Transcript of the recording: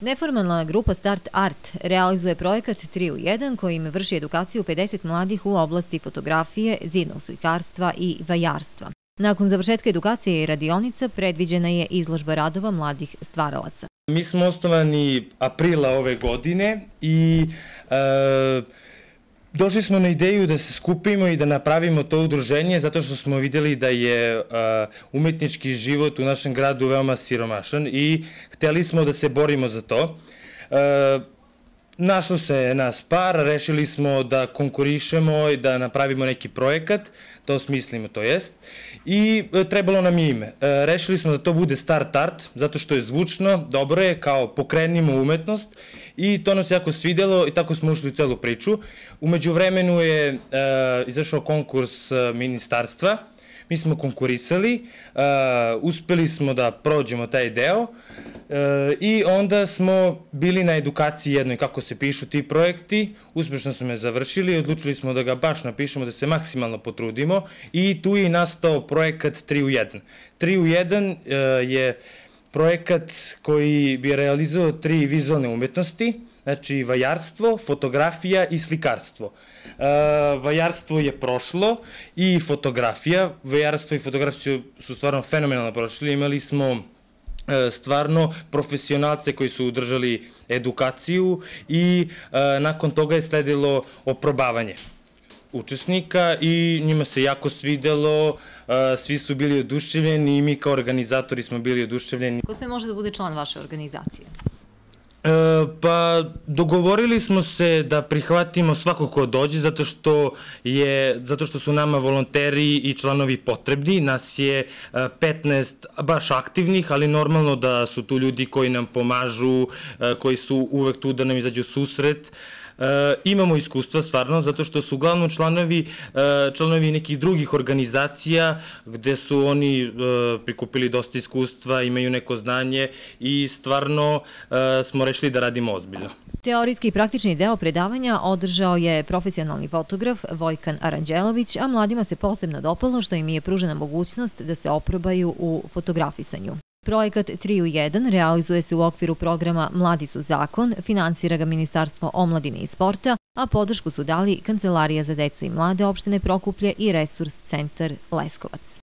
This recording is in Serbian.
Neformalna grupa Start Art realizuje projekat 3 u 1 kojim vrši edukaciju 50 mladih u oblasti fotografije, zidnog slikarstva i vajarstva. Nakon završetka edukacije i radionica predviđena je izložba radova mladih stvaralaca. Mi smo osnovani aprila ove godine i došli smo na ideju da se skupimo i da napravimo to udruženje zato što smo videli da je umetnički život u našem gradu veoma siromašan i hteli smo da se borimo za to. Našlo se nas par, rešili smo da konkurišemo i da napravimo neki projekat, to smislimo to jest, i trebalo nam je ime. Rešili smo da to bude Start Art, zato što je zvučno, dobro je, kao pokrenimo umetnost i to nas jako svidelo i tako smo ušli u celu priču. Umeđu vremenu je izašao konkurs ministarstva, mi smo konkurisali, uspeli smo da prođemo taj deo i onda smo bili na edukaciji jednoj kako se pišu ti projekti, uspešno smo je završili, odlučili smo da ga baš napišemo, da se maksimalno potrudimo i tu je nastao projekat 3 u 1. 3 u 1 je projekat koji bi realizovao 3 vizualne umetnosti, znači vajarstvo, fotografija i slikarstvo. Vajarstvo je prošlo i fotografija. Vajarstvo i fotografija su stvarno fenomenalno prošli. Imali smo stvarno profesionalce koji su držali edukaciju i nakon toga je sledilo oprobavanje učesnika i njima se jako svidelo, svi su bili oduševljeni i mi kao organizatori smo bili oduševljeni. Ko sve može da bude član vaše organizacije? Pa dogovorili smo se da prihvatimo svako ko dođe zato što su nama volonteri i članovi potrebni. Nas je 15 baš aktivnih, ali normalno da su tu ljudi koji nam pomažu, koji su uvek tu da nam izađu u susret. Imamo iskustva stvarno zato što su uglavnom članovi nekih drugih organizacija gde su oni prikupili dosta iskustva, imaju neko znanje i stvarno smo rešili da radimo ozbiljno. Teorijski i praktični deo predavanja održao je profesionalni fotograf Vojkan Aranđelović, a mladima se posebno dopalo što im je pružena mogućnost da se oprobaju u fotografisanju. Projekat 3 u 1 realizuje se u okviru programa Mladi su zakon, finansira ga Ministarstvo omladine i sporta, a podršku su dali Kancelarija za decu i mlade opštine Prokuplje i Resurs centar Leskovac.